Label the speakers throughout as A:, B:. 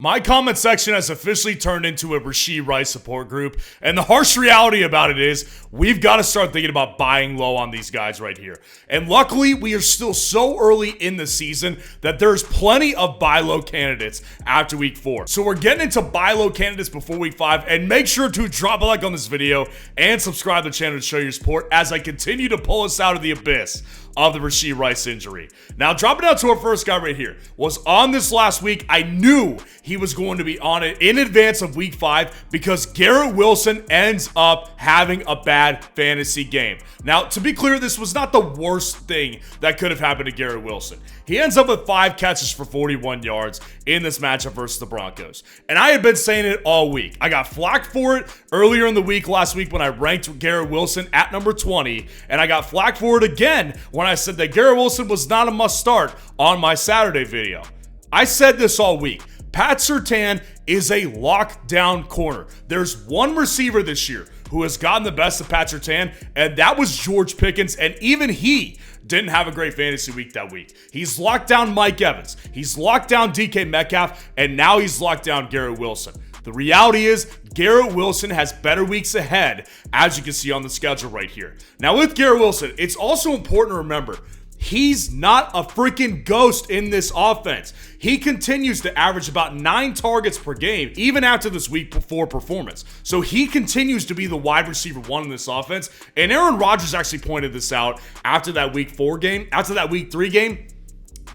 A: My comment section has officially turned into a Rashee Rice support group, and the harsh reality about it is we've got to start thinking about buying low on these guys right here. And luckily, we are still so early in the season that there's plenty of buy low candidates after week 4. So we're getting into buy low candidates before week 5, and make sure to drop a like on this video and subscribe to the channel to show your support as I continue to pull us out of the abyss of the Rashee Rice injury. Now, dropping down to our first guy right here was on this last week. I knew he was going to be on it in advance of week 5 because Garett Wilson ends up having a bad fantasy game. Now, to be clear, this was not the worst thing that could have happened to Garett Wilson. He ends up with 5 catches for 41 yards in this matchup versus the Broncos. And I had been saying it all week. I got flack for it earlier in the week last week when I ranked Garett Wilson at number 20. And I got flack for it again when I said that Garett Wilson was not a must start on my Saturday video. I said this all week. Pat Surtain is a lockdown corner. There's one receiver this year who has gotten the best of Pat Surtain, and that was George Pickens, and even he didn't have a great fantasy week that week. He's locked down Mike Evans. He's locked down DK Metcalf, and now he's locked down Garett Wilson. The reality is, Garett Wilson has better weeks ahead, as you can see on the schedule right here. Now, with Garett Wilson, it's also important to remember, he's not a freaking ghost in this offense. He continues to average about 9 targets per game, even after this week 4 performance. So he continues to be the wide receiver 1 in this offense. And Aaron Rodgers actually pointed this out after that week 4 game, after that week 3 game.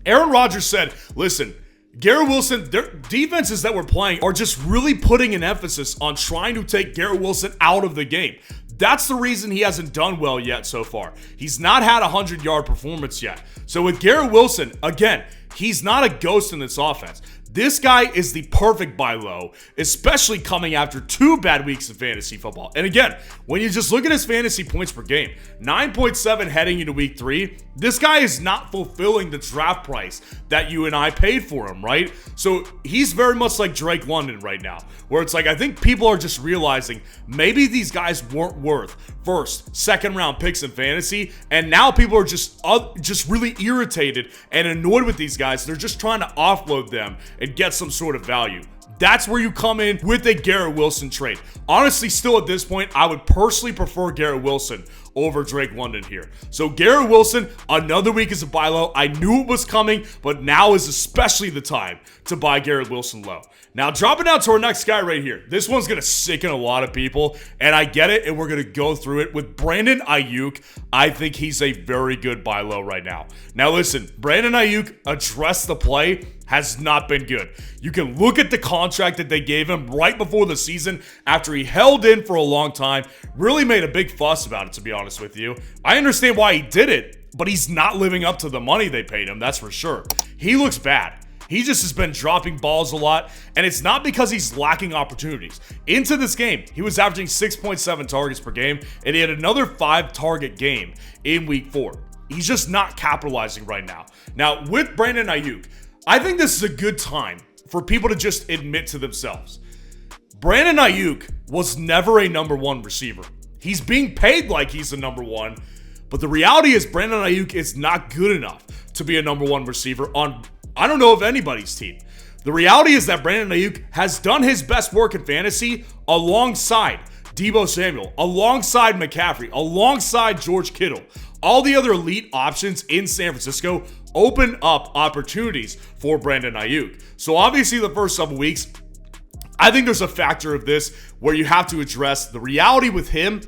A: Aaron Rodgers said, listen, Garett Wilson, their defenses that we're playing are just really putting an emphasis on trying to take Garett Wilson out of the game. That's the reason he hasn't done well yet so far. He's not had a 100-yard performance yet. So with Garett Wilson, again, he's not a ghost in this offense. This guy is the perfect buy low, especially coming after 2 bad weeks of fantasy football. And again, when you just look at his fantasy points per game, 9.7 heading into week 3, this guy is not fulfilling the draft price that you and I paid for him, right? So he's very much like Drake London right now, where it's like I think people are just realizing maybe these guys weren't worth first, second round picks in fantasy, and now people are just really irritated and annoyed with these guys. They're just trying to offload them and get some sort of value. That's where you come in with a Garett Wilson trade. Honestly, still at this point, I would personally prefer Garett Wilson over Drake London here. So Garett Wilson, another week is a buy low. I knew it was coming, but now is especially the time to buy Garett Wilson low. Now, dropping down to our next guy right here. This one's going to sicken a lot of people, and I get it, and we're going to go through it. With Brandon Aiyuk, I think he's a very good buy low right now. Now, listen, Brandon Aiyuk addressed the play has not been good. You can look at the contract that they gave him right before the season after he held in for a long time, really made a big fuss about it, to be honest with you. I understand why he did it, but he's not living up to the money they paid him, that's for sure. He looks bad. He just has been dropping balls a lot, and it's not because he's lacking opportunities. Into this game, he was averaging 6.7 targets per game, and he had another 5-target game in week 4. He's just not capitalizing right now. Now, with Brandon Aiyuk, I think this is a good time for people to just admit to themselves. Brandon Aiyuk was never a number 1 receiver. He's being paid like he's a number 1, but the reality is Brandon Aiyuk is not good enough to be a number 1 receiver on, I don't know, of anybody's team. The reality is that Brandon Aiyuk has done his best work in fantasy alongside Deebo Samuel, alongside McCaffrey, alongside George Kittle. All the other elite options in San Francisco open up opportunities for Brandon Aiyuk. So obviously the first couple weeks, I think there's a factor of this where you have to address the reality with him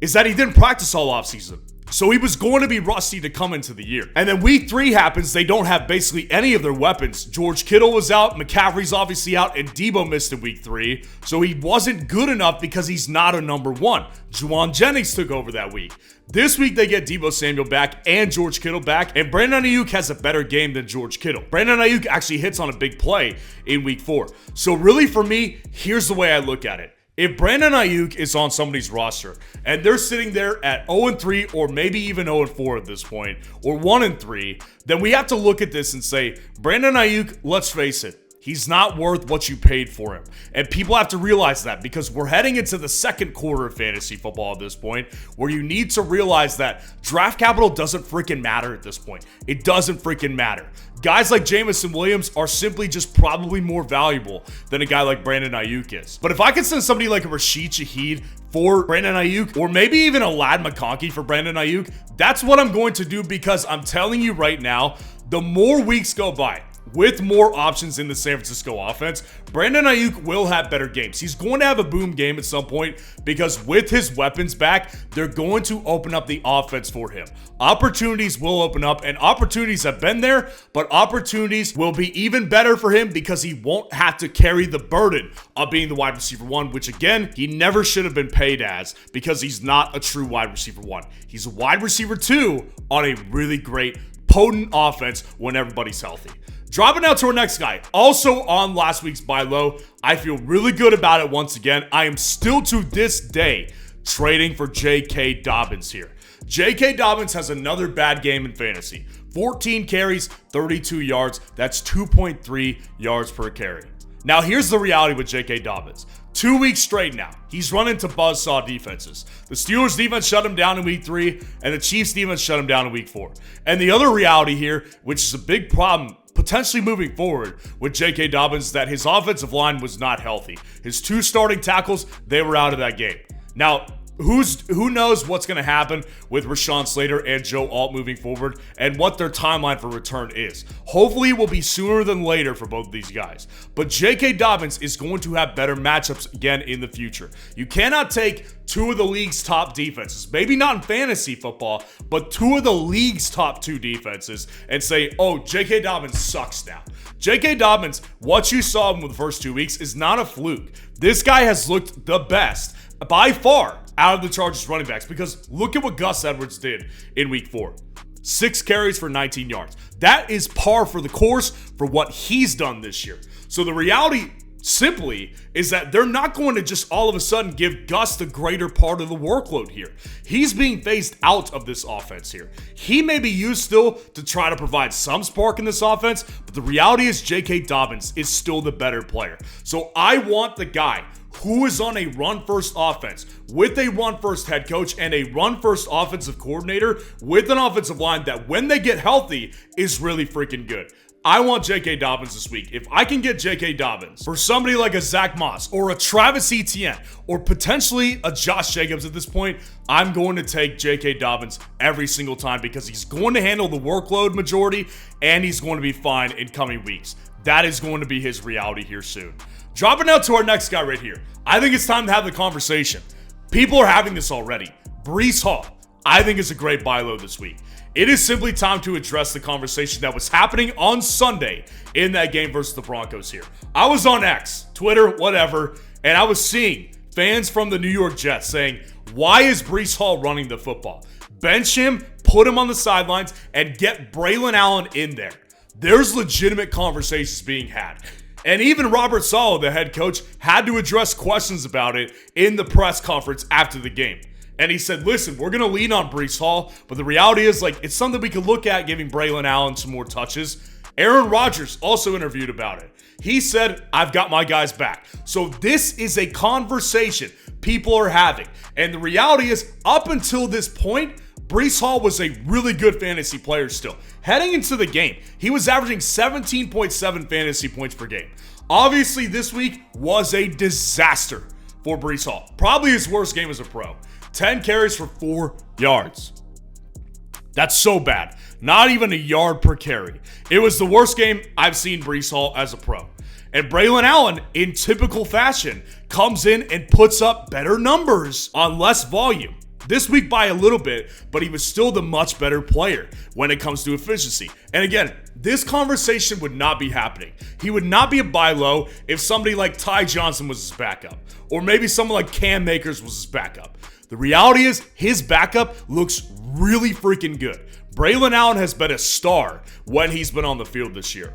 A: is that he didn't practice all offseason. So he was going to be rusty to come into the year. And then week 3 happens, they don't have basically any of their weapons. George Kittle was out, McCaffrey's obviously out, and Deebo missed in week 3. So he wasn't good enough because he's not a number 1. Juwan Jennings took over that week. This week they get Deebo Samuel back and George Kittle back, and Brandon Aiyuk has a better game than George Kittle. Brandon Aiyuk actually hits on a big play in week 4. So really for me, here's the way I look at it. If Brandon Aiyuk is on somebody's roster and they're sitting there at 0-3 or maybe even 0-4 at this point, or 1-3, then we have to look at this and say, Brandon Aiyuk, let's face it, He's not worth what you paid for him. And people have to realize that, because we're heading into the second quarter of fantasy football at this point, where you need to realize that draft capital doesn't freaking matter at this point. It doesn't freaking matter. Guys like Jameson Williams are simply just probably more valuable than a guy like Brandon Aiyuk is. But if I could send somebody like a Rashid Shaheed for Brandon Aiyuk, or maybe even a Ladd McConkey for Brandon Aiyuk, that's what I'm going to do, because I'm telling you right now, the more weeks go by, with more options in the San Francisco offense, Brandon Aiyuk will have better games. He's going to have a boom game at some point, because with his weapons back, they're going to open up the offense for him. Opportunities will open up, and opportunities have been there, but opportunities will be even better for him because he won't have to carry the burden of being the wide receiver one, which again, he never should have been paid as, because he's not a true wide receiver one. He's a wide receiver two on a really great, potent offense when everybody's healthy. Dropping out to our next guy, also on last week's buy low. I feel really good about it once again. I am still to this day trading for J.K. Dobbins here. J.K. Dobbins has another bad game in fantasy. 14 carries, 32 yards. That's 2.3 yards per carry. Now, here's the reality with J.K. Dobbins. 2 weeks straight now, he's run into buzzsaw defenses. The Steelers defense shut him down in week 3, and the Chiefs defense shut him down in week 4. And the other reality here, which is a big problem potentially moving forward with J.K. Dobbins, that his offensive line was not healthy. His 2 starting tackles, they were out of that game. Now, who knows what's going to happen with Rashawn Slater and Joe Alt moving forward, and what their timeline for return is. Hopefully it will be sooner than later for both of these guys. But J.K. Dobbins is going to have better matchups again in the future. You cannot take 2 of the league's top defenses, maybe not in fantasy football, but 2 of the league's top 2 defenses, and say, oh, J.K. Dobbins sucks now. J.K. Dobbins, what you saw in the first 2 weeks is not a fluke. This guy has looked the best by far out of the Chargers running backs, because look at what Gus Edwards did in week 4. 6 carries for 19 yards. That is par for the course for what he's done this year. So the reality simply is that they're not going to just all of a sudden give Gus the greater part of the workload here. He's being phased out of this offense here. He may be used still to try to provide some spark in this offense, but the reality is J.K. Dobbins is still the better player. So I want the guy who is on a run-first offense with a run-first head coach and a run-first offensive coordinator with an offensive line that, when they get healthy, is really freaking good. I want J.K. Dobbins this week. If I can get J.K. Dobbins for somebody like a Zach Moss or a Travis Etienne or potentially a Josh Jacobs at this point, I'm going to take J.K. Dobbins every single time, because he's going to handle the workload majority and he's going to be fine in coming weeks. That is going to be his reality here soon. Dropping out to our next guy right here. I think it's time to have the conversation. People are having this already. Bree Hall, I think, is a great buy low this week. It is simply time to address the conversation that was happening on Sunday in that game versus the Broncos here. I was on X, Twitter, whatever, and I was seeing fans from the New York Jets saying, why is Bree Hall running the football? Bench him, put him on the sidelines, and get Braylon Allen in there. There's legitimate conversations being had. And even Robert Saleh, the head coach, had to address questions about it in the press conference after the game. And he said, listen, we're going to lean on Bree Hall, but the reality is, like, it's something we could look at giving Braylon Allen some more touches. Aaron Rodgers also interviewed about it. He said, I've got my guys back. So this is a conversation people are having. And the reality is, up until this point, Bree Hall was a really good fantasy player still. Heading into the game, he was averaging 17.7 fantasy points per game. Obviously, this week was a disaster for Bree Hall. Probably his worst game as a pro. 10 carries for 4 yards. That's so bad. Not even a yard per carry. It was the worst game I've seen Bree Hall as a pro. And Braylon Allen, in typical fashion, comes in and puts up better numbers on less volume. This week by a little bit, but he was still the much better player when it comes to efficiency. And again, this conversation would not be happening. He would not be a buy low if somebody like Ty Johnson was his backup, or maybe someone like Cam Akers was his backup. The reality is, his backup looks really freaking good. Braylon Allen has been a star when he's been on the field this year.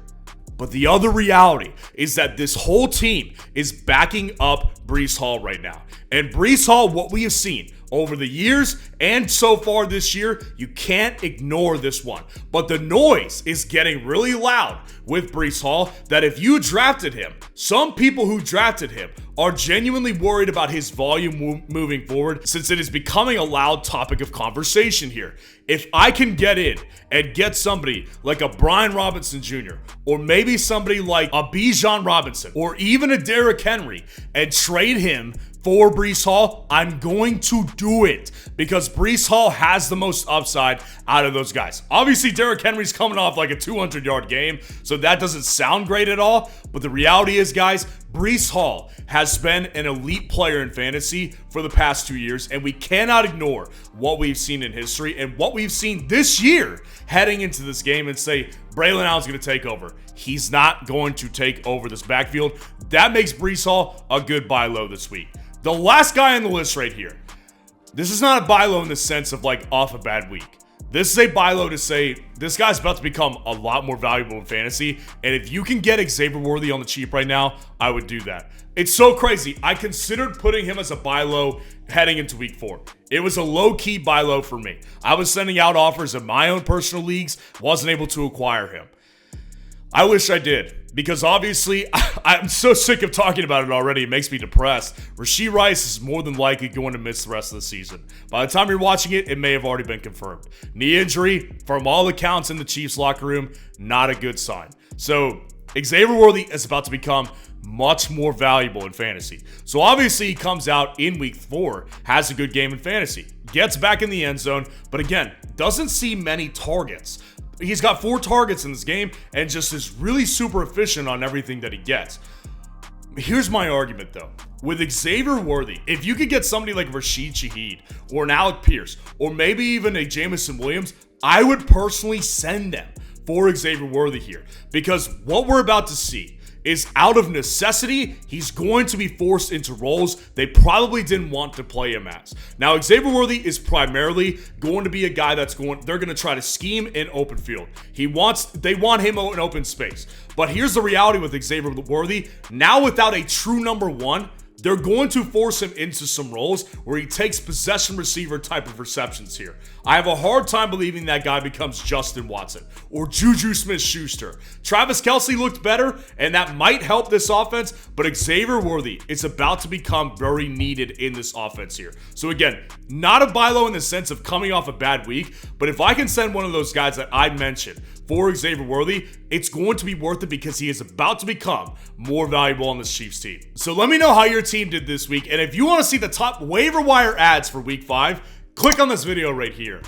A: But the other reality is that this whole team is backing up Bree Hall right now. And Bree Hall, what we have seen over the years and so far this year, you can't ignore this one. But the noise is getting really loud with Bree Hall that if you drafted him, some people who drafted him are genuinely worried about his volume moving forward, since it is becoming a loud topic of conversation here. If I can get in and get somebody like a Brian Robinson Jr., or maybe somebody like a Bijan Robinson, or even a Derrick Henry, and trade him for Bree Hall, I'm going to do it because Bree Hall has the most upside out of those guys. Obviously, Derrick Henry's coming off like a 200-yard game, so that doesn't sound great at all. But the reality is, guys, Bree Hall has been an elite player in fantasy for the past 2 years, and we cannot ignore what we've seen in history and what we've seen this year heading into this game and say, Braylon Allen's going to take over. He's not going to take over this backfield. That makes Bree Hall a good buy low this week. The last guy on the list right here. This is not a buy low in the sense of like off a bad week. This is a buy low to say this guy's about to become a lot more valuable in fantasy. And if you can get Xavier Worthy on the cheap right now, I would do that. It's so crazy. I considered putting him as a buy low heading into week 4. It was a low-key buy low for me. I was sending out offers in my own personal leagues, wasn't able to acquire him. I wish I did, because obviously I'm so sick of talking about it already. It makes me depressed. Rashee Rice is more than likely going to miss the rest of the season. By the time you're watching it, it may have already been confirmed. Knee injury, from all accounts in the Chiefs locker room, not a good sign. So Xavier Worthy is about to become much more valuable in fantasy. So obviously he comes out in week 4, has a good game in fantasy, gets back in the end zone, but again, doesn't see many targets. He's got 4 targets in this game and just is really super efficient on everything that he gets. Here's my argument though. With Xavier Worthy, if you could get somebody like Rashid Shaheed or an Alec Pierce or maybe even a Jameson Williams, I would personally send them for Xavier Worthy here, because what we're about to see is out of necessity, he's going to be forced into roles they probably didn't want to play him as. Now, Xavier Worthy is primarily going to be a guy they're going to try to scheme in open field. They want him in open space. But here's the reality with Xavier Worthy. Now without a true number 1, they're going to force him into some roles where he takes possession receiver type of receptions here. I have a hard time believing that guy becomes Justin Watson or Juju Smith-Schuster. Travis Kelce looked better, and that might help this offense, but Xavier Worthy is about to become very needed in this offense here. So again, not a buy low in the sense of coming off a bad week, but if I can send one of those guys that I mentioned for Xavier Worthy, it's going to be worth it because he is about to become more valuable on this Chiefs team. So let me know how your team did this week, and if you want to see the top waiver wire ads for week 5, click on this video right here.